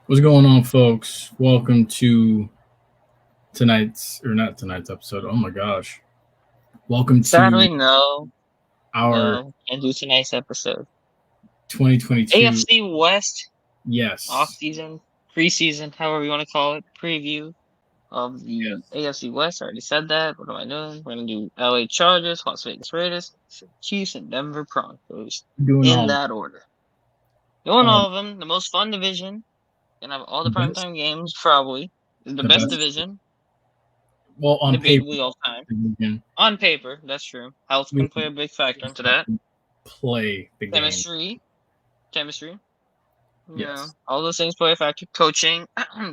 What's going on, folks? Welcome to not tonight's episode. Oh my gosh. Welcome to Sadly, no, our can't do tonight's episode. 2022. AFC West Yes. off-season, preseason, however you want to call it, preview of the Yes. AFC West. I already said that. What am I doing? We're gonna do LA Chargers, Las Vegas Raiders, Chiefs, and Denver Broncos Doing in all that order. Doing um all of them. The most fun division. Gonna have all the best primetime games. Probably the the best best division, well on paper debatably all time. division. On paper, that's true. Health We can play a big factor into have that. to play the game. Chemistry. Yeah, Yes. all those things play a factor. Coaching,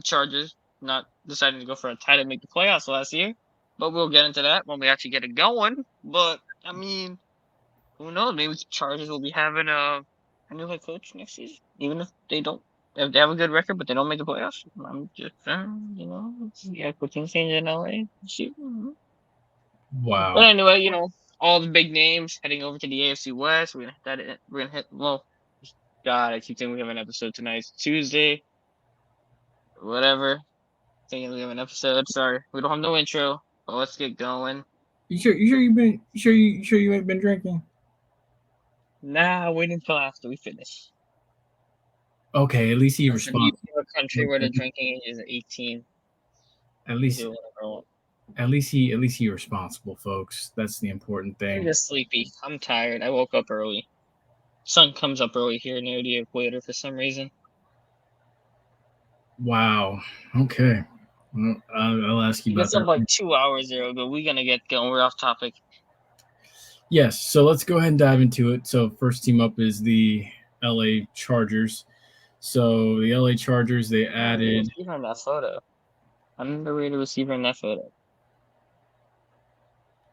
Chargers not deciding to go for a tie to make the playoffs last year, but we'll get into that when we actually get it going. But I mean, who knows? Maybe the Chargers will be having a new head coach next season, even if they don't. If they have a good record, but they don't make the playoffs, I'm just yeah, coaching change in LA. Shoot. But Wow. anyway, all the big names heading over to the AFC West. We're gonna hit that. We're gonna hit. Well, God, I keep thinking we have an episode tonight. It's Tuesday. Whatever. Thinking we have an episode. Sorry, we don't have no intro. But let's get going. You sure you ain't been drinking? Nah, wait until after we finish. Okay, at least he I'm from responds. a country where the drinking age is 18. At You least do whatever I want. at least he responsible, folks. That's the important I'm thing. just sleepy. I'm tired. I woke up early. Sun comes up early here near the equator for some reason. Wow. Okay. Well, I'll ask you about It's up like that. 2 hours there, but we're gonna get going. We're off topic. Yes. So let's go ahead and dive into it. So first team up is the LA Chargers. So the LA Chargers, they Underrated added. receiver in that photo. Underrated receiver in that photo.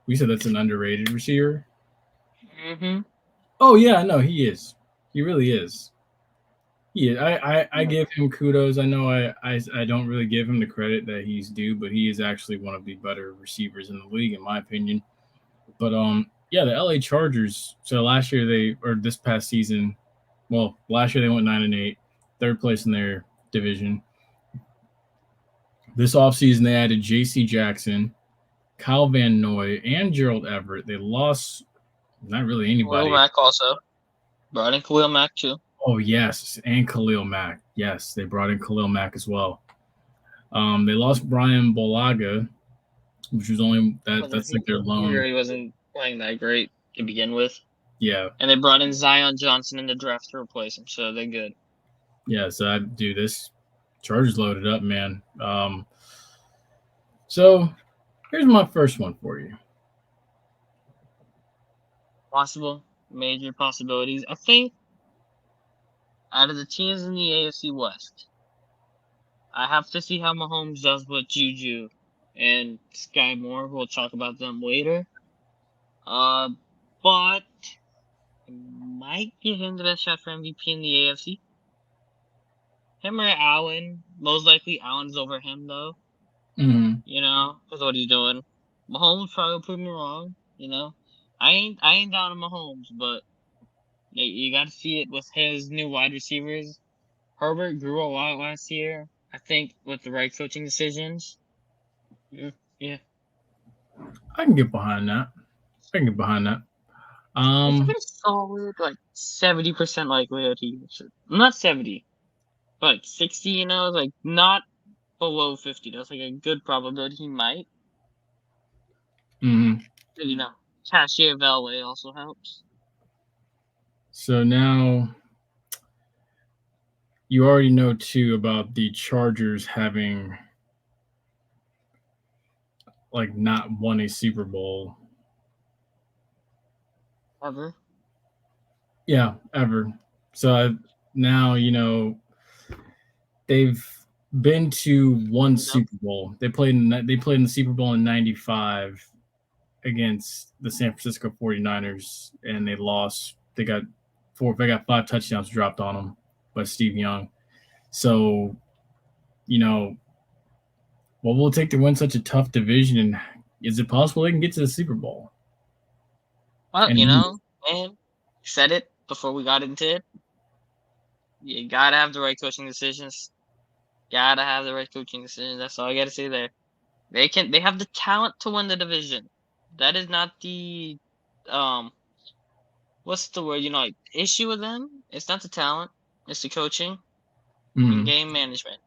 We said that's an underrated receiver. Mm-hmm. Oh yeah, no, he is. He really is. He is. I give him kudos. I know I don't really give him the credit that he's due, but he is actually one of the better receivers in the league, in my opinion. But yeah, the LA Chargers. So last year or this past season, well, last year they went 9-8, third place in their division. This offseason they added J.C. Jackson, Kyle Van Noy, and Gerald Everett. They lost not really Khalil anybody. Mack also. Brought in Khalil Mack too. Oh yes, and Khalil Mack. Yes, they brought in Khalil Mack as well. They lost Brian Bolaga, which was only that's like their He lone. really wasn't playing that great to begin with. Yeah, And they brought in Zion Johnson in the draft to replace him, so they're good. yeah. So I do this. Chargers loaded up, man. So here's my first one for you. Possible, major possibilities. I think out of the teams in the AFC West, I have to see how Mahomes does with Juju and Sky Moore. We'll talk about them later. But I might give him the best shot for MVP in the AFC. Him or Allen. Most likely Allen's over him though. Mm-hmm. Because what he's doing. Mahomes probably will prove me wrong. I ain't down on Mahomes, but you got to see it with his new wide receivers. Herbert grew a lot last year. I think with the right coaching decisions. Yeah. I can get behind that. I can get behind that. It's a pretty solid, like 70% likelihood he should. Not 70, but like 60. Like not below 50. That's like a good probability he might. Mm-hmm. Cashier of LA also helps. So now you already know too about the Chargers having like not won a Super Bowl. Ever. Yeah, ever. So now they've been to one Super Bowl. They played in the Super Bowl in '95 against the San Francisco 49ers, and they lost. They got 5 touchdowns dropped on them by Steve Young. So, what will it take to win such a tough division? And is it possible they can get to the Super Bowl? Well, And man, said it before we got into it. You gotta have the right coaching decisions. Gotta have the right coaching decision. That's all I gotta say there. They have the talent to win the division. That is not the what's the word? Like issue with them. It's not the talent. It's the coaching and game management.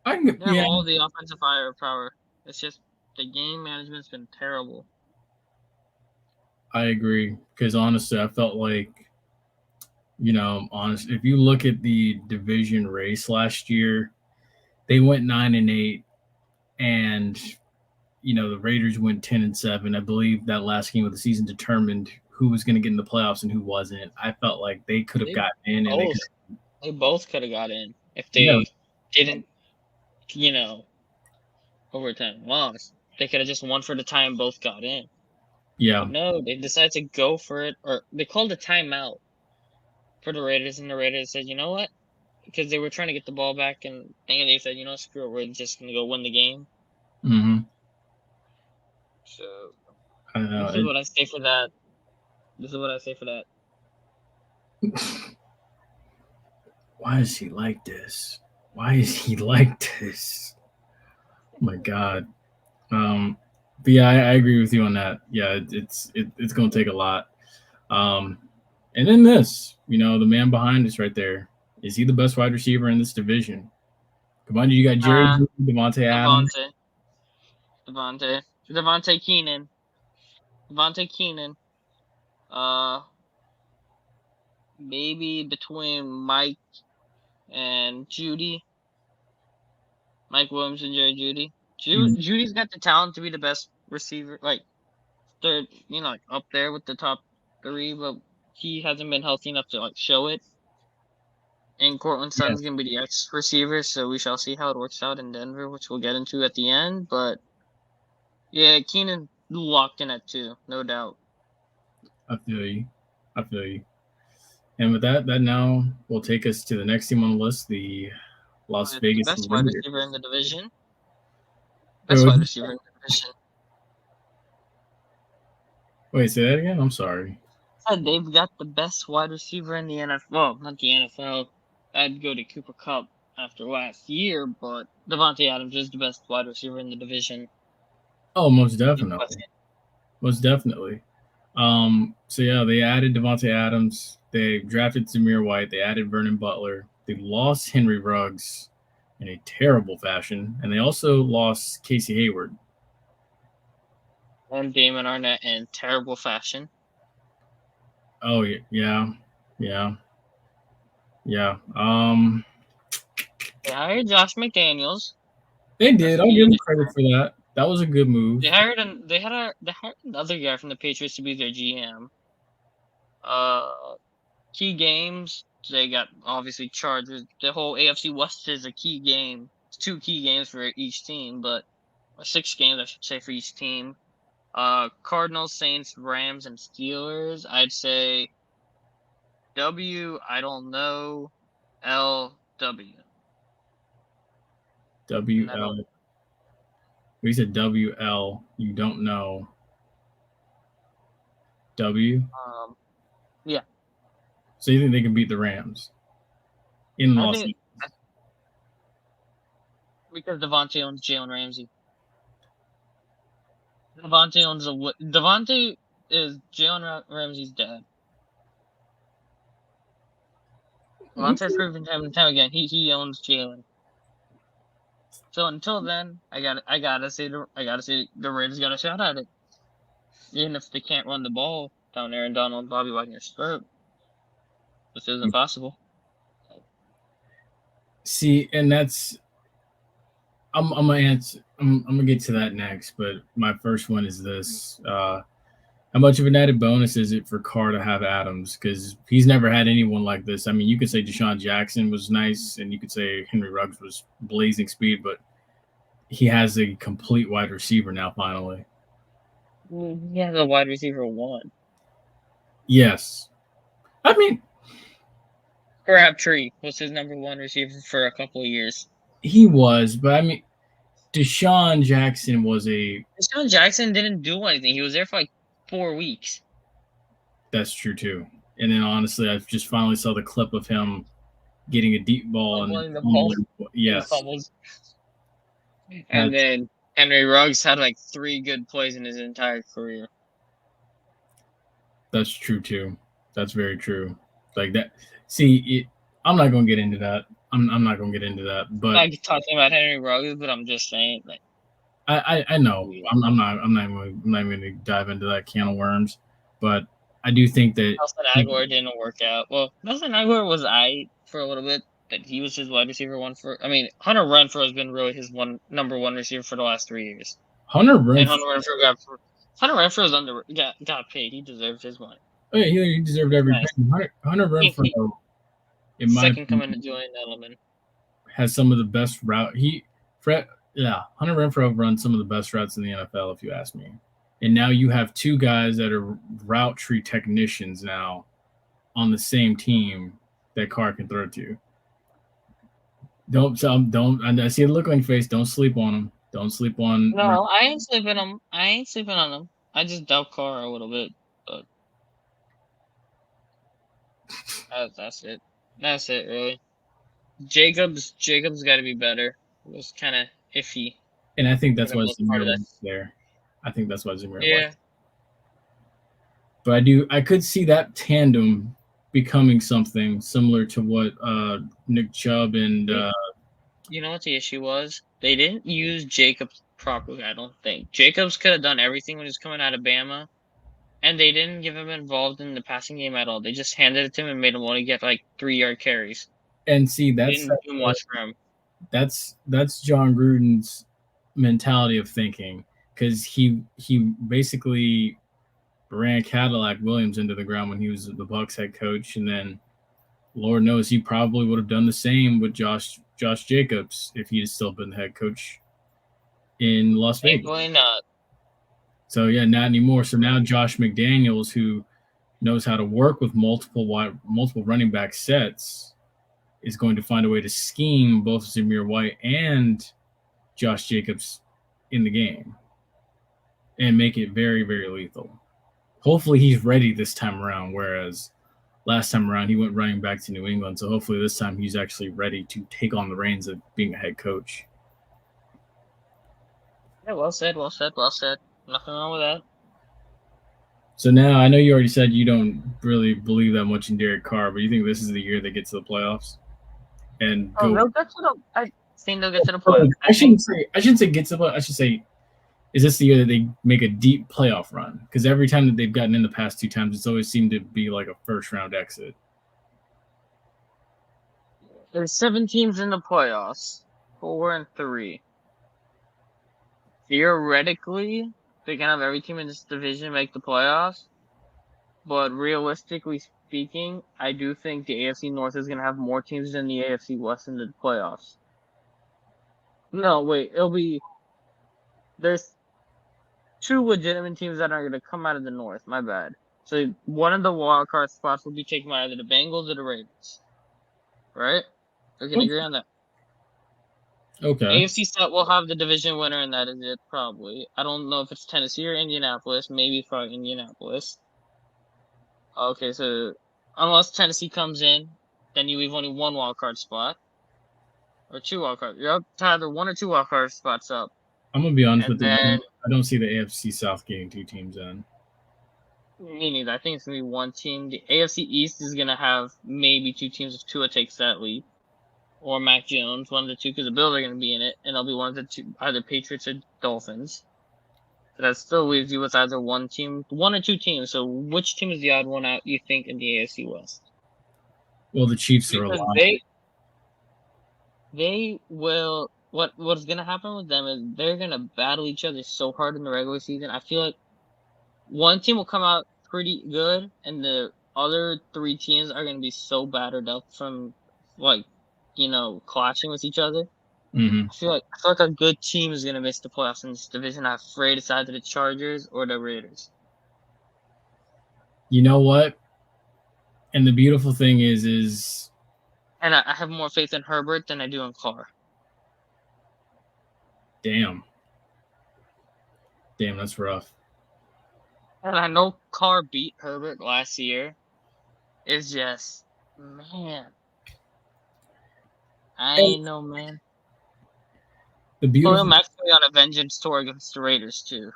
They have all the offensive firepower. It's just the game management's been terrible. I agree because honestly, I felt like, if you look at the division race last year, they went 9-8, and the Raiders went 10-7. I believe that last game of the season determined who was going to get in the playoffs and who wasn't. I felt like they could have gotten in, and they both could have got in if they didn't, overtime loss. They could have just won for the tie and both got in. Yeah. But no, they decided to go for it, or they called a timeout for the Raiders, and the Raiders said, you know what? Because they were trying to get the ball back, and they said, screw it, we're just going to go win the game. Mm-hmm. So, this is what I say for that. Why is he like this? Oh my God. But yeah, I agree with you on that. Yeah, it's going to take a lot. And then this, the man behind us right there. Is he the best wide receiver in this division? Come on, you got Jerry, Devontae Adams. Devontae Keenan. Maybe between Mike and Judy. Mike Williams and Jerry Judy. Judy's got the talent to be the best receiver, like third, up there with the top 3, but he hasn't been healthy enough to show it. And Cortland Sutton's gonna be the X receiver, so we shall see how it works out in Denver, which we'll get into at the end. But yeah, Keenan locked in at 2, no doubt. I feel you. And with that now will take us to the next team on the list, the Las Vegas best wide receiver in the division. Best wide receiver in the division. Wait, say that again? I'm sorry. I said they've got the best wide receiver in the NFL. Well, not the NFL. I'd go to Cooper Kupp after last year, but Davante Adams is the best wide receiver in the division. Oh, most definitely. Most definitely. So yeah, they added Davante Adams. They drafted Zamir White. They added Vernon Butler. They lost Henry Ruggs in a terrible fashion, and they also lost Casey Hayward and Damon Arnett in terrible fashion. Oh yeah. They hired Josh McDaniels. They did. I'll give them credit for that. That was a good move. They hired another guy from the Patriots to be their GM. Key games, they got obviously Chargers. The whole AFC West is a key game. It's 2 key games for each team, but 6 games I should say for each team. Cardinals, Saints, Rams, and Steelers. I'd say W. I don't know. L. W. WL. We said WL. You don't know. W. Yeah. So you think they can beat the Rams in Los Angeles? Because Devontae owns Jalen Ramsey. Devontae is Jalen Ramsey's dad. Devontae's proven time and time again he owns Jalen. So until then, I gotta say the Raiders got a shot at it. Even if they can't run the ball down there and Donald Bobby Wagner's throat, which isn't possible. See, and that's I'm gonna get to that next, but my first one is this. How much of an added bonus is it for Carr to have Adams? Because he's never had anyone like this. I mean, you could say Deshaun Jackson was nice, and you could say Henry Ruggs was blazing speed, but he has a complete wide receiver now, finally. He has a wide receiver 1. Yes. I mean, Crabtree was his number 1 receiver for a couple of years. He was, but I mean, Deshaun Jackson didn't do anything. He was there for 4 weeks. That's true too. And then honestly, I just finally saw the clip of him getting a deep ball and Fumbling the ball. fumbling. He Yes, fumbles. And then Henry Ruggs had like 3 good plays in his entire career. that's true too. That's very true. Like that. See, I'm not gonna get into that. I'm not gonna get into that. But I'm not talking about Henry Ruggs, but I'm just saying, like, I know. I'm not going to dive into that can of worms. But I do think that Nelson Aguilar didn't work out. Well, Nelson Aguilar was for a little bit. That he was his wide receiver Hunter Renfrow has been really his number one receiver for the last 3 years. Hunter And Renfrow Hunter Renfrow got paid. He deserved his money. Oh yeah, he deserved every penny. Hunter Renfrow, in my Second coming opinion, to Julian Edelman. has some of the best route. Hunter Renfrow runs some of the best routes in the NFL, if you ask me. And now you have 2 guys that are route tree technicians now on the same team that Carr can throw to. Don't. I see the look on your face. Don't sleep on him. Don't sleep on. No, I ain't sleeping on him. I ain't sleeping on him. I just doubt Carr a little bit, but that's it. That's it, really. Jacobs got to be better. It was kind of iffy. And I think that's why Zamir went there. I think that's why Zamir went. But I could see that tandem becoming something similar to what Nick Chubb and you know what the issue was? They didn't use Jacobs properly, I don't think. Jacobs could have done everything when he was coming out of Bama, and they didn't give him involved in the passing game at all. They just handed it to him and made him only get like 3-yard carries. And see, that's didn't do much for him. That's John Gruden's mentality of thinking, because he basically ran Cadillac Williams into the ground when he was the Bucs head coach, and then Lord knows he probably would have done the same with Josh Jacobs if he had still been the head coach in Las Vegas. Probably not. So yeah, not anymore. So now Josh McDaniels, who knows how to work with multiple running back sets, is going to find a way to scheme both Zamir White and Josh Jacobs in the game and make it very, very lethal. Hopefully he's ready this time around, whereas last time around he went running back to New England. So hopefully this time he's actually ready to take on the reins of being a head coach. Yeah, well said. Nothing wrong with that. So now I know you already said you don't really believe that much in Derek Carr, but you think this is the year they get to the playoffs? And they'll get to the. I think they'll get to the playoffs. I shouldn't say get to the playoffs. I should say, is this the year that they make a deep playoff run? Because every time that they've gotten in the past 2 times, it's always seemed to be like a first round exit. There's 7 teams in the playoffs, 4 and 3. Theoretically, they can have every team in this division make the playoffs, but realistically speaking, I do think the AFC North is going to have more teams than the AFC West in the playoffs. No, wait, there's 2 legitimate teams that are going to come out of the North, my bad. So one of the wild card spots will be taken by either the Bengals or the Ravens. Right? We can agree on that. Okay. AFC South will have the division winner, and that is it, probably. I don't know if it's Tennessee or Indianapolis. Maybe probably Indianapolis. Okay, so unless Tennessee comes in, then you leave only 1 wild card spot. Or 2 wild cards. You're up to either 1 or 2 wild card spots up. I'm going to be honest with you. I don't see the AFC South getting 2 teams in. Me neither. I think it's going to be 1 team. The AFC East is going to have maybe 2 teams if Tua takes that leap. Or Mac Jones, one of the 2, because the Bills are going to be in it, and it'll be one of the 2, either Patriots or Dolphins. So that still leaves you with either 1 team, 1 or 2 teams. So which team is the odd one out, you think, in the AFC West? Well, the Chiefs are alive. They will. What's going to happen with them is they're going to battle each other so hard in the regular season. I feel like 1 team will come out pretty good, and the other 3 teams are going to be so battered up from, clashing with each other. Mm-hmm. I feel like a good team is going to miss the playoffs in this division. I'm afraid it's either the Chargers or the Raiders. You know what? And the beautiful thing is... And I have more faith in Herbert than I do in Carr. Damn, that's rough. And I know Carr beat Herbert last year. It's just, man. I know, man. The Oh, beautiful, I'm actually on a vengeance tour against the Raiders too.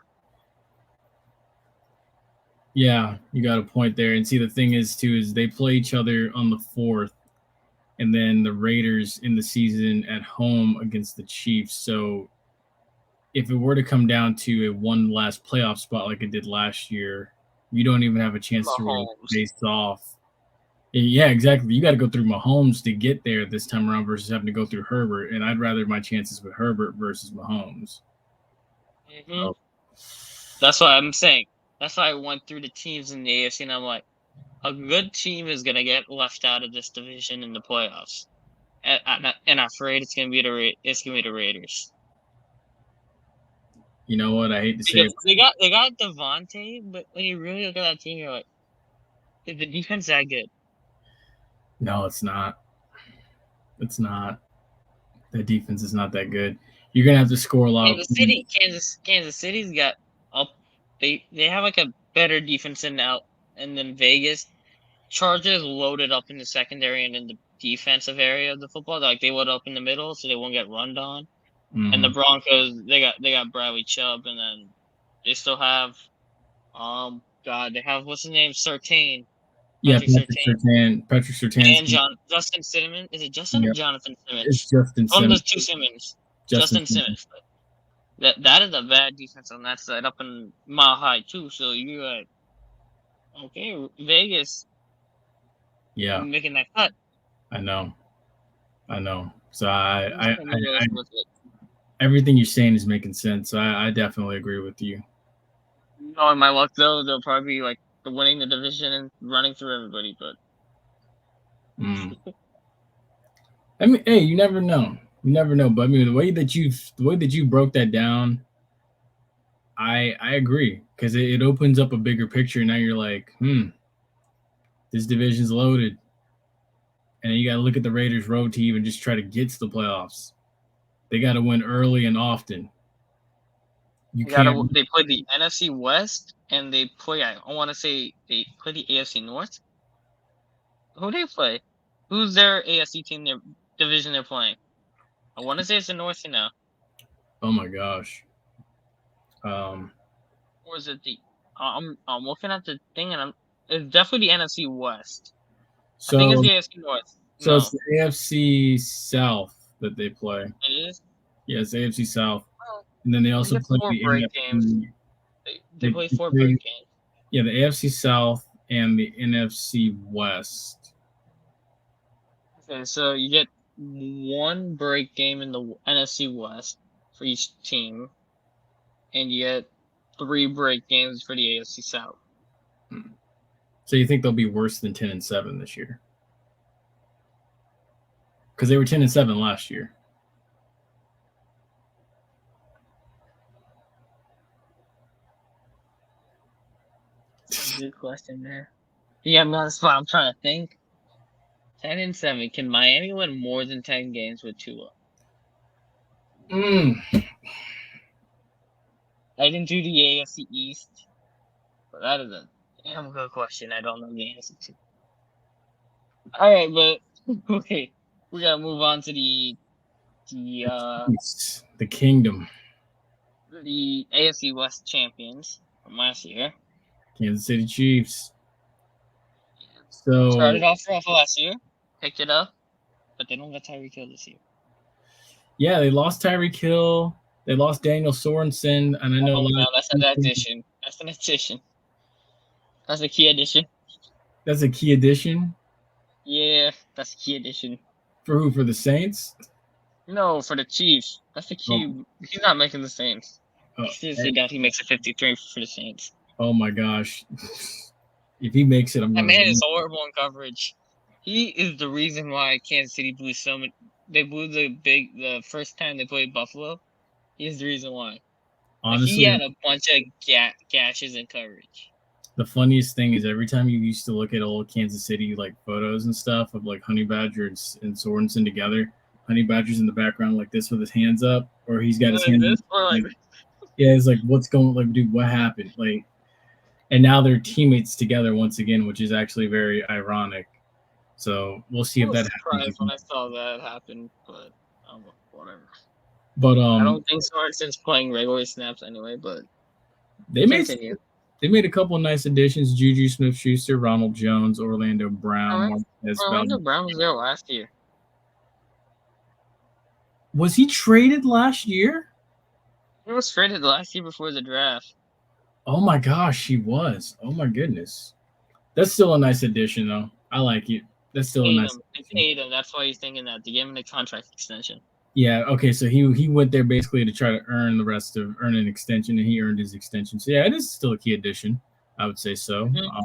yeah, you got a point there. And see, the thing is too is they play each other on the 4th, and then the Raiders in the season at home against the Chiefs. So if it were to come down to a one last playoff spot like it did last year, you don't even have a chance to really Mahomes. face off. Yeah, exactly. You got to go through Mahomes to get there this time around versus having to go through Herbert. And I'd rather my chances with Herbert versus Mahomes. Mm-hmm. That's what I'm saying. That's why I went through the teams in the AFC, and I'm like, a good team is gonna get left out of this division in the playoffs, and I'm afraid it's gonna be the Raiders. You know what? I hate to say Because it. they got Devontae, but when you really look at that team, you're like, is the defense that good? No, it's not. It's not. The defense is not that good. You're gonna have to score a lot of points. Kansas City's got up. They have like a better defense and then Vegas. Chargers loaded up in the secondary and in the defensive area of the football. Like they load up in the middle, so they won't get run on. And the Broncos, they got Bradley Chubb, and then they still have they have what's his name, Surtain. Yeah, Patrick Surtain. Patrick Surtain. And Justin Simmons. Is it Justin or Yep, Jonathan it's Simmons? Justin One of Simmons. those two Simmons. Justin Justin Simmons. Simmons. That is a bad defense on that side, up in Mile High too. So you're like, okay, Vegas, Yeah, making that cut. I know. So everything you're saying is making sense. So I definitely agree with you. No, in my luck though, they'll probably be like winning the division and running through everybody. But I mean, hey, you never know. You never know. But I mean, the way that you broke that down, I agree because it opens up a bigger picture. Now you're like, this division's loaded, and you got to look at the Raiders' road to even just try to get to the playoffs. They got to win early and often. they play the NFC West and they play. I want to say they play the AFC North. Who do they play? Who's their AFC team? Their division they're playing. I want to say it's the North now. Oh my gosh. Or is it the? I'm looking at the thing and it's definitely the NFC West. So I think it's the AFC North. So it's the AFC South that they play. It is? Yeah, it's AFC South. And then they also play the break games. They play 4 break games. Yeah, the AFC South and the NFC West. Okay, so you get 1 break game in the NFC West for each team, and you get 3 break games for the AFC South. So you think they'll be worse than 10-7 this year? Because they were 10-7 last year. Good question there. Yeah, I'm on the spot. I'm trying to think. 10-7. Can Miami win more than 10 games with Tua? I didn't do the AFC East, but that is a damn good question. I don't know the answer to. All right, but okay, we gotta move on to the Kingdom, the AFC West champions from last year, Kansas City Chiefs. So started off rough last year, picked it up, but they don't get Tyreek Hill this year. Yeah, they lost Tyreek Hill. They lost Daniel Sorensen, and I know that's an addition. That's an addition. That's a key addition. That's a key addition. Yeah, that's a key addition. For who? For the Saints? No, for the Chiefs. That's the key. Oh. He's not making the Saints. Seriously doubt he makes a 53 for the Saints. Oh my gosh. If he makes it, I'm gonna. That man is horrible in coverage. He is the reason why Kansas City blew so many. They blew the first time they played Buffalo. He's the reason why. Honestly, he had a bunch of gashes in coverage. The funniest thing is every time you used to look at old Kansas City like photos and stuff of like Honey Badger and Sorensen together, Honey Badger's in the background like this with his hands up, or he's got his hands up. Yeah, it's like, what's going, like, dude, what happened? Like, and now they're teammates together once again, which is actually very ironic. So we'll see I if was that happens surprised when again. I saw that happen, but whatever. But I don't think Sorensen's playing regular snaps anyway, but they made continue. a couple of nice additions: Juju Smith-Schuster, Ronald Jones, Orlando Brown, Marquez Orlando Valdez. Brown was there last year. Was he traded last year? He was traded last year before the draft. Oh my gosh, he was. Oh my goodness. That's still a nice addition, though. I like it. That's still a nice. They paid him. That's why he's thinking that. They gave him a contract extension. Yeah. Okay. So he went there basically to try to earn an extension, and he earned his extension. So yeah, it is still a key addition. I would say so. Mm-hmm.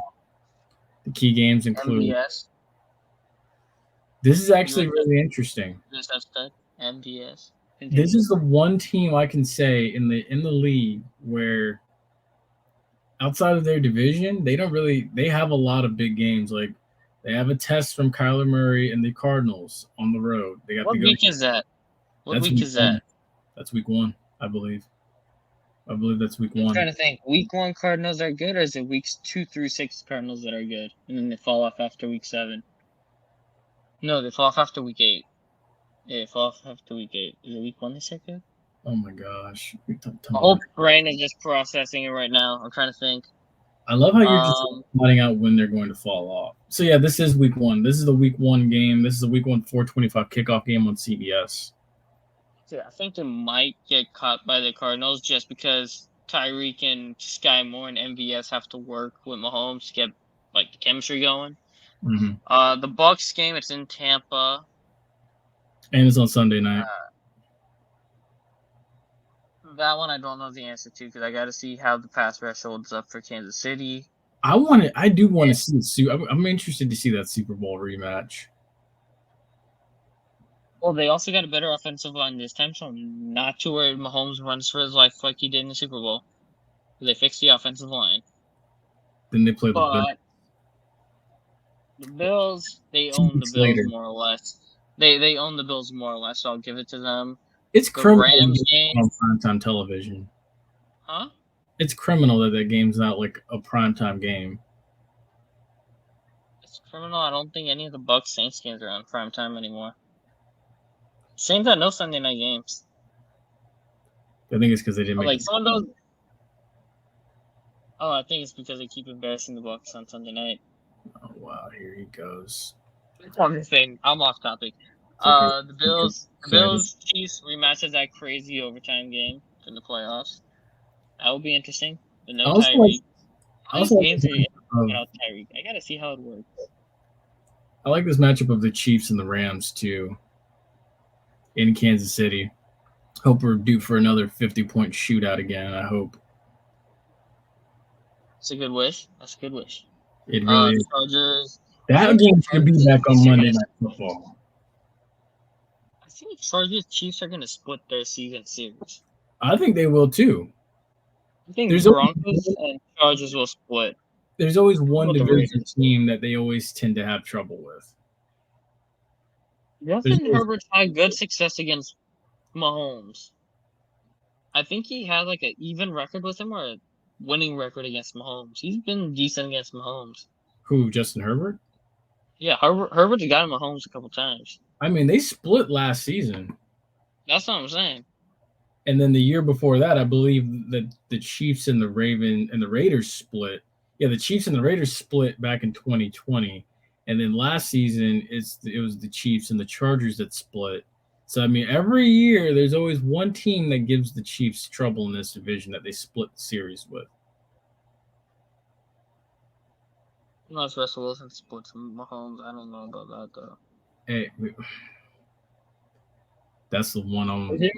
The key games include. MVS. This is actually really interesting. MVS. This is the one team I can say in the league where outside of their division, they have a lot of big games. Like they have a test from Kyler Murray and the Cardinals on the road. They got What week is that? What week is that? That's week 1, I believe. I believe that's week 1. I'm trying to think. Week 1 Cardinals are good, or is it weeks 2 through 6 Cardinals that are good, and then they fall off after week 7? No, they fall off after week 8. Yeah, they fall off after week 8. Is it week 1 they said good? Oh my gosh. My whole brain is just processing it right now. I'm trying to think. I love how you're just finding out when they're going to fall off. So yeah, this is week 1. This is the week 1 game. This is the week 1 4:25 kickoff game on CBS. Yeah, I think they might get caught by the Cardinals just because Tyreek and Sky Moore and MVS have to work with Mahomes to get like the chemistry going. Mm-hmm. The Bucks game, it's in Tampa, and it's on Sunday night. That one I don't know the answer to because I got to see how the pass rush holds up for Kansas City. I do want to see I'm interested to see that Super Bowl rematch. Well, they also got a better offensive line this time, so I'm not too worried Mahomes runs for his life like he did in the Super Bowl. They fixed the offensive line. Then they play the Bills. The Bills, they own the Bills more or less. They own the Bills more or less, so I'll give it to them. It's criminal on primetime television. Huh? It's criminal that game's not like a primetime game. It's criminal. I don't think any of the Bucks Saints games are on primetime anymore. Saints got no Sunday night games. I think it's because they didn't make some of those. Oh, I think it's because they keep embarrassing the Bucks on Sunday night. Oh wow, here he goes. I'm just saying, I'm off topic. The Bills Chiefs rematch is that crazy overtime game in the playoffs. That will be interesting. But no Tyreek. Without Tyreek. I gotta see how it works. I like this matchup of the Chiefs and the Rams too. In Kansas City. Hope we're due for another 50-point shootout again. I hope. That's a good wish. It really is. Chargers. That game should be back on Monday Night Football. I think Chargers Chiefs are going to split their season series. I think they will too. I think Broncos and Chargers will split. There's always one division team that they always tend to have trouble with. Justin Herbert had good success against Mahomes. I think he had like an even record with him or a winning record against Mahomes. He's been decent against Mahomes. Who, Justin Herbert? Yeah, Herbert's got Mahomes a couple times. I mean, they split last season. That's what I'm saying. And then the year before that, I believe that the Chiefs and the Raiders split. Yeah, the Chiefs and the Raiders split back in 2020. And then last season, it was the Chiefs and the Chargers that split. So, I mean, every year, there's always one team that gives the Chiefs trouble in this division that they split the series with. Unless Russell Wilson splits Mahomes. I don't know about that, though. Hey, that's the one on. The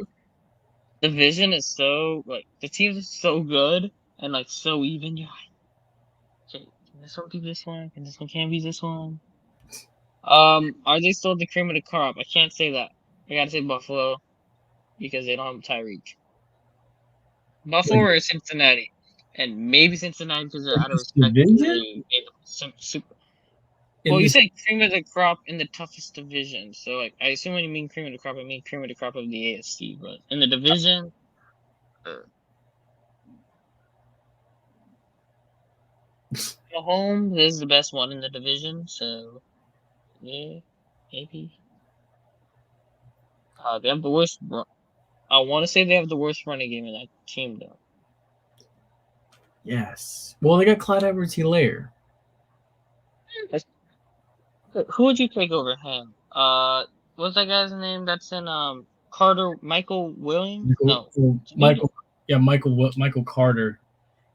division is so, the teams are so good and, so even. You're like, okay, can this one be this one? Can this one can't be this one? Are they still the cream of the crop? I can't say that. I gotta say Buffalo because they don't have Tyreek. Buffalo or Cincinnati, and maybe Cincinnati because they're out of respect. Well, you say cream of the crop in the toughest division, so I assume when you mean cream of the crop, I mean cream of the crop of the AFC. But in the division, Mahomes is the best one in the division, so Yeah, maybe. They have the worst. I want to say they have the worst running game in that team, though. Yes. Well, they got Clyde Edwards-Helaire. Who would you take over him? What's that guy's name? That's in Carter Michael Williams? No, Michael. Yeah, Michael Carter,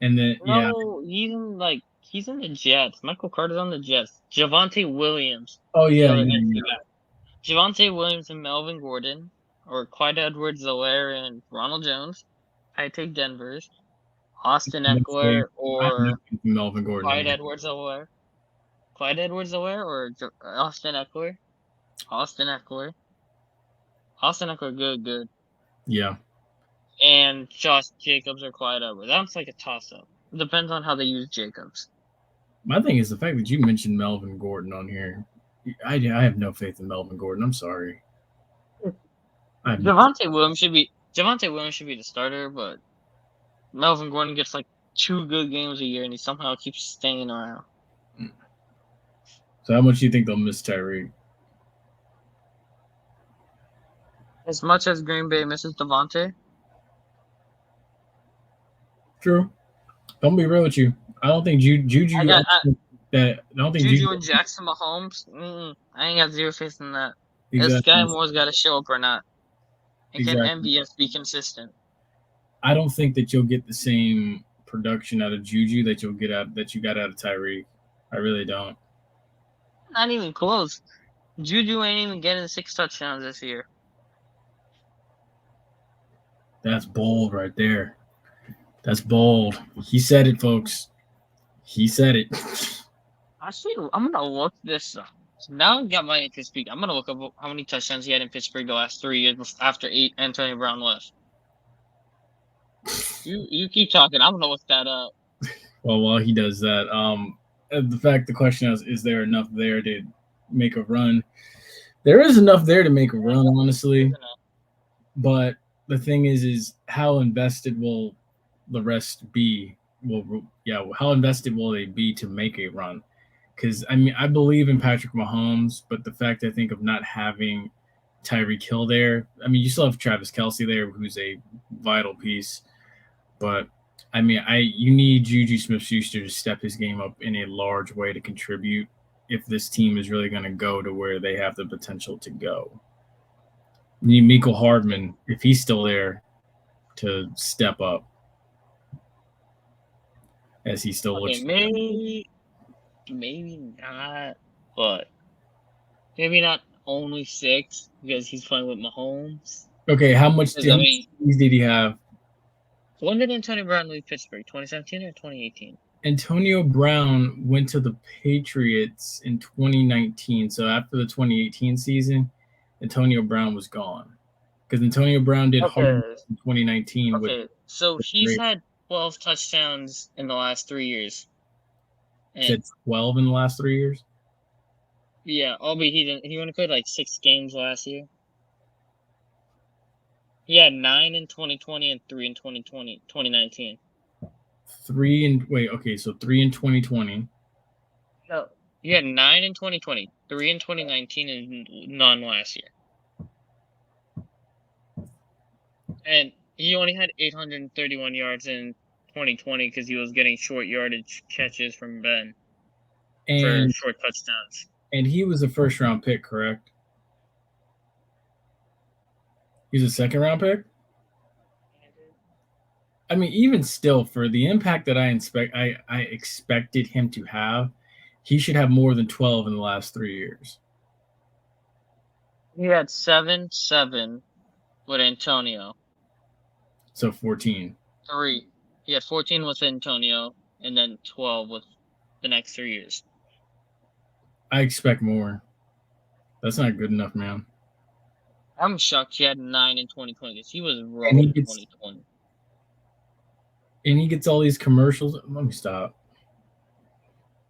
and then no, he's in the Jets. Michael Carter's on the Jets. Javonte Williams, Oh the yeah, other yeah, NC yeah. guy. Javonte Williams and Melvin Gordon, or Clyde Edwards-Helaire and Ronald Jones. I take Denver's. Austin Eckler I have no or faith in Melvin Gordon Clyde anymore. Edwards-Helaire. Clyde Edwards-Helaire or Austin Eckler. Austin Eckler. Austin Eckler, good. Yeah. And Josh Jacobs or Clyde Edwards. That's like a toss-up. Depends on how they use Jacobs. My thing is the fact that you mentioned Melvin Gordon on here. I have no faith in Melvin Gordon. I'm sorry. Javonte Williams should be the starter, but Melvin Gordon gets like 2 good games a year, and he somehow keeps staying around. So how much do you think they'll miss Tyreek? As much as Green Bay misses Devontae. True. Don't be real with you. I don't think Juju. I don't think Juju and Jackson Mahomes. I ain't got zero faith in that. Exactly. Sky Moore's got to show up or not. And can MVS be consistent? I don't think that you'll get the same production out of Juju that you got out of Tyreek. I really don't. Not even close. Juju ain't even getting 6 touchdowns this year. That's bold right there. That's bold. He said it, folks. He said it. Actually, I'm gonna look this up. So now I got my interest peak. I'm gonna look up how many touchdowns he had in Pittsburgh the last 3 years after Antonio Brown left. You keep talking. I'm gonna look that up. Well, while he does that, the question is there enough there to make a run? There is enough there to make a run, honestly. But the thing is how invested will the rest be? How invested will they be to make a run? Because I believe in Patrick Mahomes, but the fact I think of not having Tyreek Hill there, you still have Travis Kelce there, who's a vital piece, but you need Juju Smith-Schuster to step his game up in a large way to contribute if this team is really going to go to where they have the potential to go. You need Mecole Hardman, if he's still there, to step up as he still looks. Maybe not, but maybe not only 6 because he's playing with Mahomes. Okay, how much did he have? When did Antonio Brown leave Pittsburgh? 2017 or 2018? Antonio Brown went to the Patriots in 2019. So after the 2018 season, Antonio Brown was gone. Because Antonio Brown did hard in 2019. Okay, so he's had 12 touchdowns in the last 3 years. Said 12 in the last 3 years? Yeah, albeit he only played like 6 games last year. He had 9 in 2020 and 3 in 2019. 3 in 2020. No, he had 9 in 2020, 3 in 2019, and none last year. And he only had 831 yards in 2020 because he was getting short yardage catches from Ben for short touchdowns. And he was a first-round pick, correct? He's a second-round pick? Even still, for the impact that I expected him to have, he should have more than 12 in the last 3 years. He had 7 with Antonio. So 14. 3. He had 14 with Antonio, and then 12 with the next 3 years. I expect more. That's not good enough, man. I'm shocked he had 9 in 2020 because he was rough in 2020. And he gets all these commercials. Let me stop.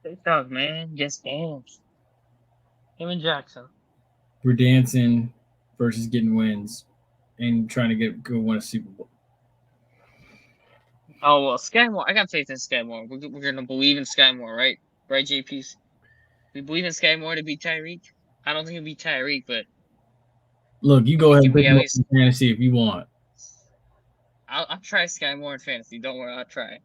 TikTok, man. Just dance. Him and Jackson. We're dancing versus getting wins and trying to go win a Super Bowl. Oh, well, Sky Moore. I got faith in Sky Moore. We're going to believe in Sky Moore, right? Right, JPs? We believe in Sky Moore to beat Tyreek? I don't think it'll be Tyreek, but Look, you I go think ahead it and can pick be him at up least. in fantasy if you want. I'll try Sky more in fantasy. Don't worry, I'll try.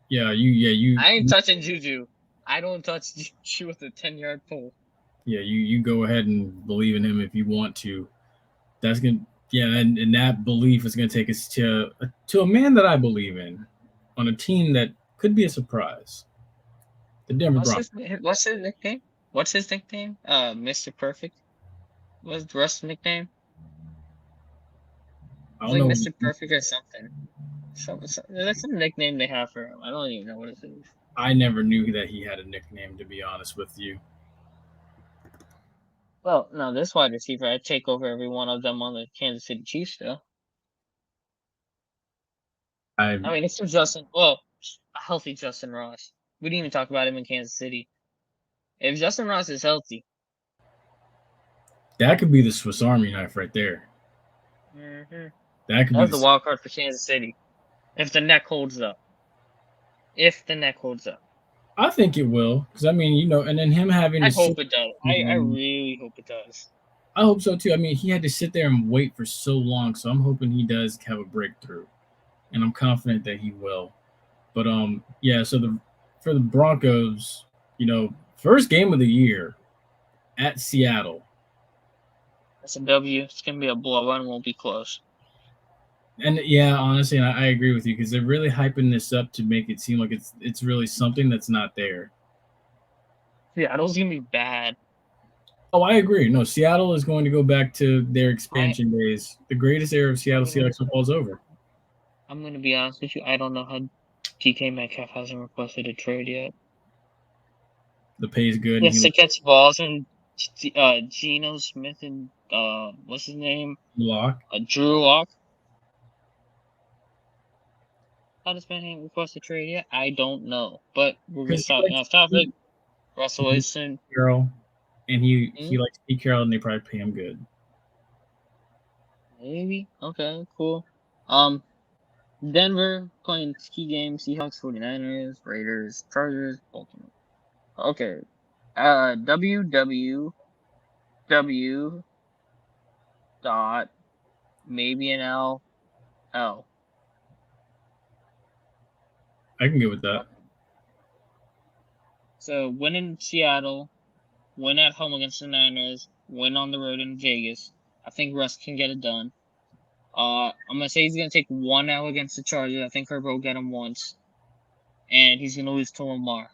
You I ain't touching Juju. I don't touch Juju with a 10-yard pole. you go ahead and believe in him if you want to. That's gonna and that belief is gonna take us to a man that I believe in on a team that could be a surprise. The Denver What's Broncos. his What's his nickname? What's his nickname? Mr. Perfect. What's Russ' nickname? I It's don't like know. Mr. Perfect or something. That's some nickname they have for him. I don't even know what it is. I never knew that he had a nickname, to be honest with you. Well, no, this wide receiver, I'd take over every one of them on the Kansas City Chiefs, though. I I mean, it's still Justin. Well, a healthy Justin Ross. We didn't even talk about him in Kansas City. If Justin Ross is healthy, That could be the Swiss Army knife right there. That could be that's the the. wild card for Kansas City. If the neck holds up. If the neck holds up. I think it will, because I mean, and then him having I to sit. hope it does. I really hope it does. I hope so too. I mean, he had to sit there and wait for so long, so I'm hoping he does have a breakthrough, and I'm confident that he will. But yeah. So for the Broncos, first game of the year at Seattle, That's a W. It's going to be a blowout and won't be close. and yeah, honestly, and I agree with you because they're really hyping this up to make it seem like it's really something that's not there. Seattle's going to be bad. Oh, I agree. No, Seattle is going to go back to their expansion days. The greatest era of Seattle Seahawks football is over. I'm going to be honest with you. I don't know how DK Metcalf hasn't requested a trade yet. The pay is good. He And has to catch balls and Geno Smith and what's his name? Lock. Drew Lock. How does man request a trade yet? I don't know. But we're going to Because he stop likes off topic. Russell Wilson. Carroll, and he likes Pete Carroll, and they probably pay him good. Maybe. Okay, cool. Denver playing key games. Seahawks, 49ers, Raiders, Chargers, Baltimore. Okay. WWW dot maybe an L. I can get with that. So win in Seattle, win at home against the Niners, win on the road in Vegas. I think Russ can get it done. I'm gonna say he's gonna take 1 L against the Chargers. I think Herbert will get him once, and he's gonna lose to Lamar.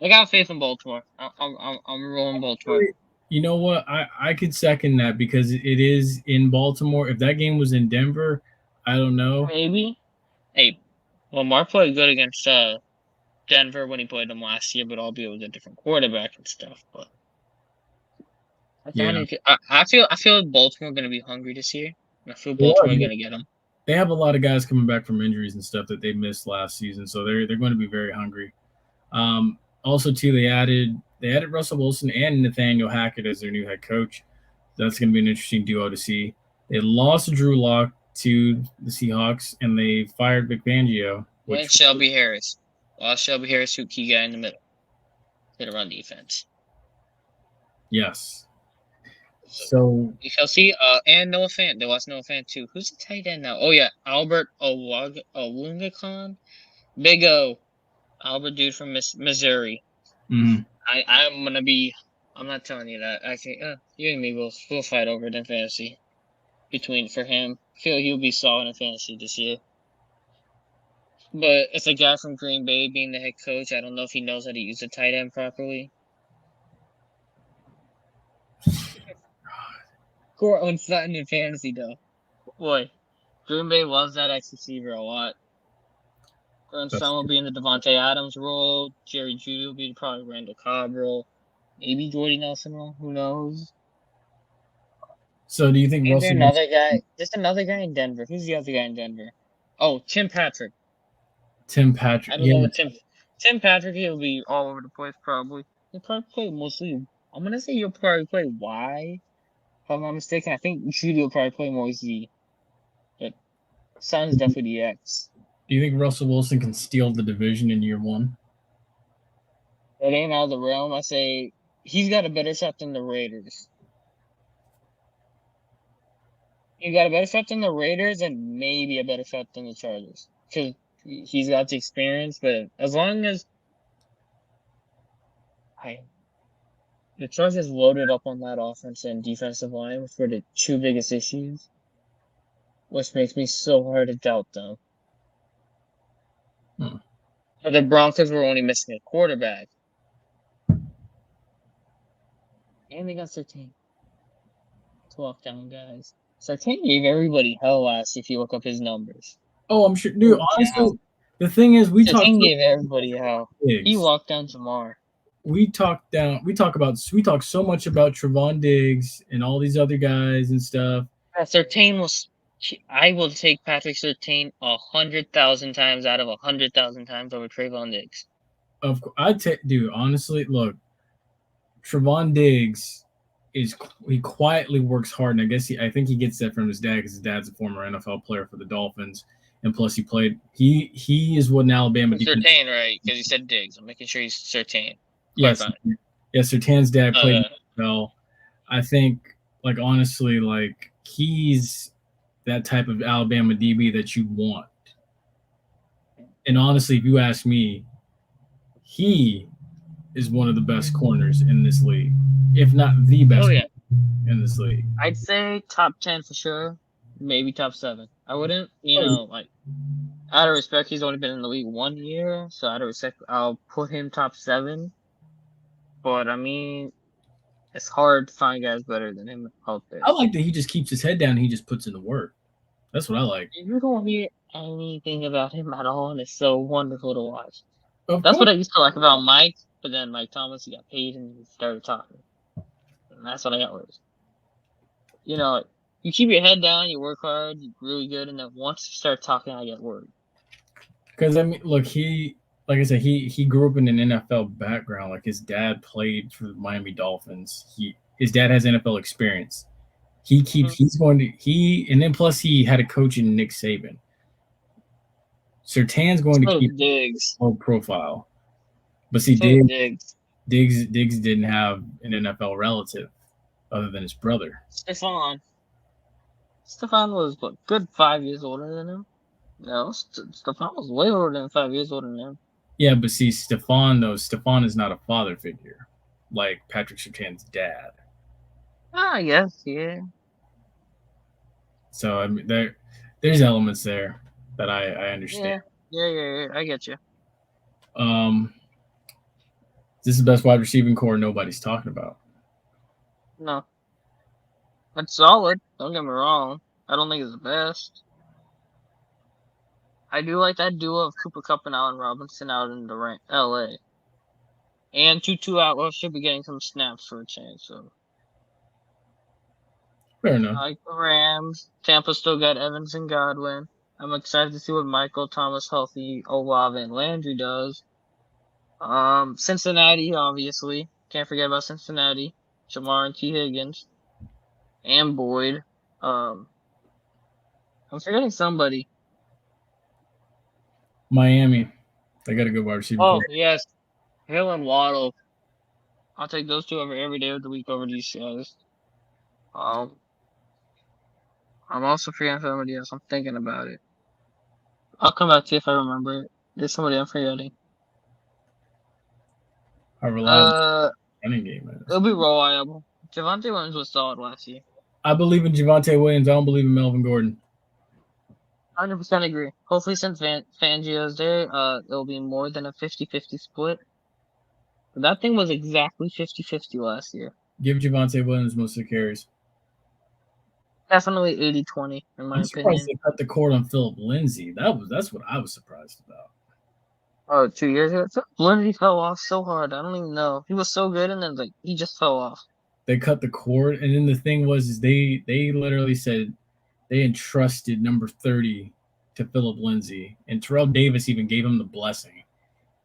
I got faith in Baltimore. I'm rolling Baltimore. You know what? I could second that because it is in Baltimore. If that game was in Denver, I don't know. Maybe. Hey, Lamar played good against Denver when he played them last year, but albeit with a different quarterback and stuff. But I feel Baltimore going to be hungry this year. I feel Baltimore going to get them. They have a lot of guys coming back from injuries and stuff that they missed last season, so they're going to be very hungry. Also, too, they added Russell Wilson and Nathaniel Hackett as their new head coach. That's going to be an interesting duo to see. They lost Drew Lock to the Seahawks, and they fired Vic Fangio. And Shelby Harris. Lost Shelby Harris, who key guy in the middle. Hit a run defense. Yes. So you shall see. And Noah Fant. They lost Noah Fant too. Who's the tight end now? Oh yeah, Albert Owungakan. Big O. Albert dude from Missouri. Mm-hmm. I'm gonna be. I'm not telling you that. I think you and me we'll fight over it in fantasy. For him, I feel he'll be solid in fantasy this year. But it's a guy from Green Bay being the head coach. I don't know if he knows how to use a tight end properly. Cortland's starting in fantasy though. Boy, Green Bay loves that X receiver a lot. Son will be in the Devontae Adams role. Jerry Jeudy will be probably Randall Cobb role. Maybe Jordy Nelson role. Who knows? So do you think Russell? Another guy. Just another guy in Denver. Who's the other guy in Denver? Oh, Tim Patrick. Tim Patrick. I don't know what Tim Patrick. He'll be all over the place probably. He'll probably play mostly. I'm gonna say he'll probably play Y. If I'm not mistaken, I think Jeudy will probably play more Z. But Son's definitely the X. Do you think Russell Wilson can steal the division in year one? It ain't out of the realm. I say he's got a better shot than the Raiders. He got a better shot than the Raiders and maybe a better shot than the Chargers. Because he's got the experience, but as long as the Chargers loaded up on that offense and defensive line, which were the two biggest issues, which makes me so hard to doubt them. But the Broncos were only missing a quarterback. And they got Surtain to walk down, guys. Surtain gave everybody hell last if you look up his numbers. Oh, I'm sure, dude. Honestly, the thing is, Surtain gave everybody hell. Diggs. He walked down Jamar. We talk so much about Trevon Diggs and all these other guys and stuff. Surtain was. I will take Patrick Surtain 100,000 times out of 100,000 times over Trevon Diggs. Of course, I'd take, dude. Honestly, look, Trevon Diggs he quietly works hard, and I think he gets that from his dad because his dad's a former NFL player for the Dolphins, and plus he is what an Alabama defense. Surtain, right? Because he said Diggs. I'm making sure he's Surtain. Yes, Surtain's dad played NFL. I think, like, honestly, like, he's that type of Alabama DB that you want. And honestly, if you ask me, he is one of the best corners in this league, if not the best in this league. I'd say top 10 for sure, maybe top 7. I wouldn't, like, out of respect, he's only been in the league 1 year, so out of respect, I'll put him top 7. But I mean, it's hard to find guys better than him out there. I like that he just keeps his head down and he just puts in the work. That's what I like. You don't hear anything about him at all, and it's so wonderful to watch. That's what I used to like about Mike, but then Mike Thomas, he got paid and he started talking. And that's what I got worse. You keep your head down, you work hard, you're really good, and then once you start talking, I get worried. Because, I mean, look, like I said, he grew up in an NFL background. Like, his dad played for the Miami Dolphins. His dad has NFL experience. And then plus he had a coach in Nick Saban. Surtain's going to keep Diggs low profile. But see, Diggs didn't have an NFL relative other than his brother. Stephon was good 5 years older than him. No, Stephon was way older than 5 years older than him. Yeah, but see, Stephon is not a father figure like Patrick Surtain's dad. I guess, yeah. So, I mean, there's elements there that I understand. Yeah, I get you. This is the best wide receiving core nobody's talking about. No. It's solid. Don't get me wrong. I don't think it's the best. I do like that duo of Cooper Kupp and Allen Robinson out in the LA. And Tutu Atwell should be getting some snaps for a change, so. Fair enough. I like the Rams. Tampa still got Evans and Godwin. I'm excited to see what Michael Thomas, Healthy, Olave, and Landry does. Cincinnati, obviously. Can't forget about Cincinnati. Jamar and T. Higgins. And Boyd. I'm forgetting somebody. Miami. They got a good wide receiver. Oh, yes. Hill and Waddle. I'll take those two every day of the week over these guys. I'm also forgetting somebody else. I'm thinking about it. I'll come back to you if I remember it. There's somebody I'm forgetting. How reliable running game is. It'll be reliable. Javonte Williams was solid last year. I believe in Javonte Williams. I don't believe in Melvin Gordon. 100% agree. Hopefully, since Fangio's there, it'll be more than a 50-50 split. But that thing was exactly 50-50 last year. Give Javonte Williams most of the carries. Definitely 80-20, in my opinion. Surprised they cut the cord on Philip Lindsay. That's what I was surprised about. Oh, 2 years ago? Lindsay fell off so hard. I don't even know. He was so good, and then he just fell off. They cut the cord, and then the thing was they literally said they entrusted number 30 to Philip Lindsay, and Terrell Davis even gave him the blessing,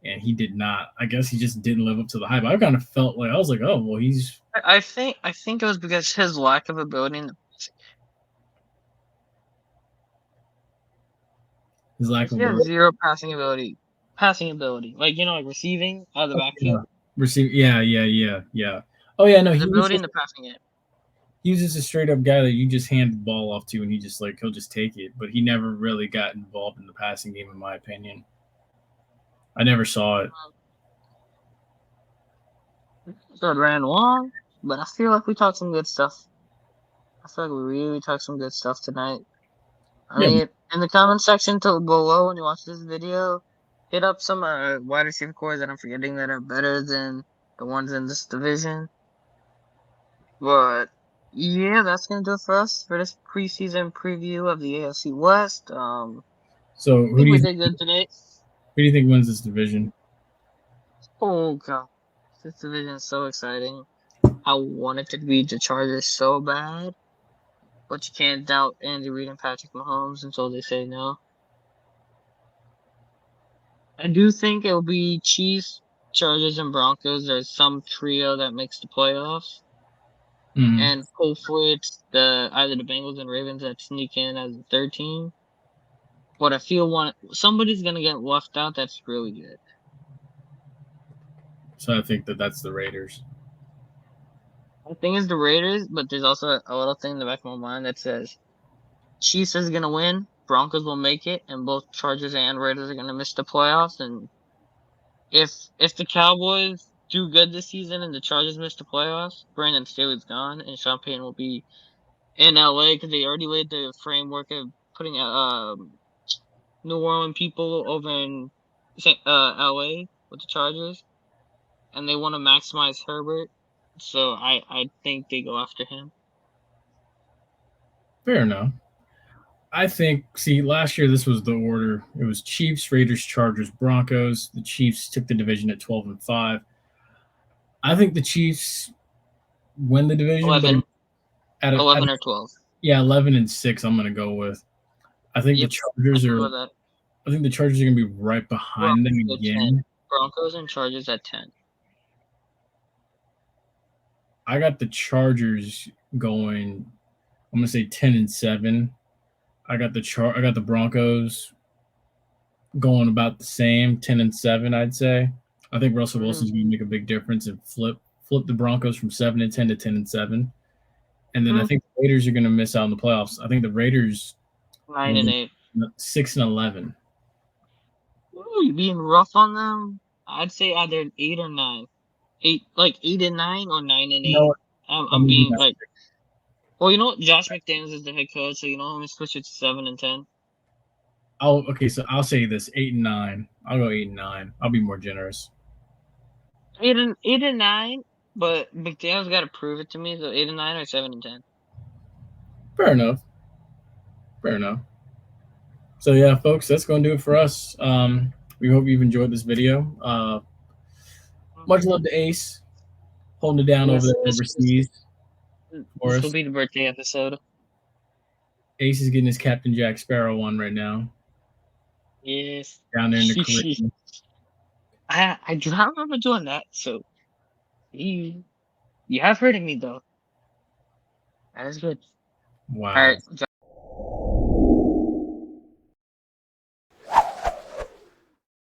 and he did not. I guess he just didn't live up to the hype. I kind of felt like I was like, oh well, he's. I think it was because his lack of ability in the his lack of zero passing ability. Like, like receiving out of the backfield. Yeah. Oh yeah, no, His ability in the passing game. he was just a straight up guy that you just hand the ball off to, and he'll just take it. But he never really got involved in the passing game, in my opinion. I never saw it. So it ran long, but I feel like we talked some good stuff. I feel like we really talked some good stuff tonight. I Yeah. mean, in the comment section below when you watch this video, hit up some wide receiver cores that I'm forgetting that are better than the ones in this division. But yeah, that's gonna do it for us for this preseason preview of the AFC West. So I think we did good today. who do you think wins this division? Oh god, this division is so exciting. I wanted to be the Chargers so bad, but you can't doubt Andy Reid and Patrick Mahomes until they say no. I do think it'll be Chiefs, Chargers, and Broncos. There's some trio that makes the playoffs, Mm-hmm. and hopefully it's either the Bengals and Ravens that sneak in as the third team. But I feel somebody's gonna get left out. That's really good. So I think that's the Raiders. I think it's the Raiders, but there's also a little thing in the back of my mind that says Chiefs is gonna win, Broncos will make it, and both Chargers and Raiders are gonna miss the playoffs. And if the Cowboys do good this season and the Chargers miss the playoffs, Brandon Staley's gone, and Sean Payton will be in LA because they already laid the framework of putting New Orleans people over in LA with the Chargers, and they want to maximize Herbert. So I think they go after him. Fair enough. I think, last year this was the order. It was Chiefs, Raiders, Chargers, Broncos. The Chiefs took the division at 12-5. I think the Chiefs win the division, 11, but 11 or 12. Yeah, 11-6. I'm gonna go with. I think Yep, the Chargers are. that. I think the Chargers are gonna be right behind them again. Broncos and Chargers at 10. I got the Chargers going. I'm gonna say 10-7. I got the Broncos going about the same, 10-7. I'd say. I think Russell Wilson's gonna make a big difference and flip the Broncos from 7-10 to 10-7. And then I think the Raiders are gonna miss out on the playoffs. I think the Raiders 9-8. 6-11. Ooh, you being rough on them? I'd say either 8 or 9. 8-9 or 9-8. No, I'm being like. Well, you know what? Josh McDaniels is the head coach, so you know I'm gonna switch it to 7-10. So I'll say this: 8-9. I'll go 8-9. I'll be more generous. 8-9, but McDaniels got to prove it to me. So 8-9 or 7-10. Fair enough. So yeah, folks, that's going to do it for us. We hope you've enjoyed this video. Much love to Ace, holding it down over there overseas. This will be the birthday episode. Ace is getting his Captain Jack Sparrow on right now. Yes. Down there in the Caribbean. I do not remember doing that, so you have heard of me though. That is good. Wow. All right.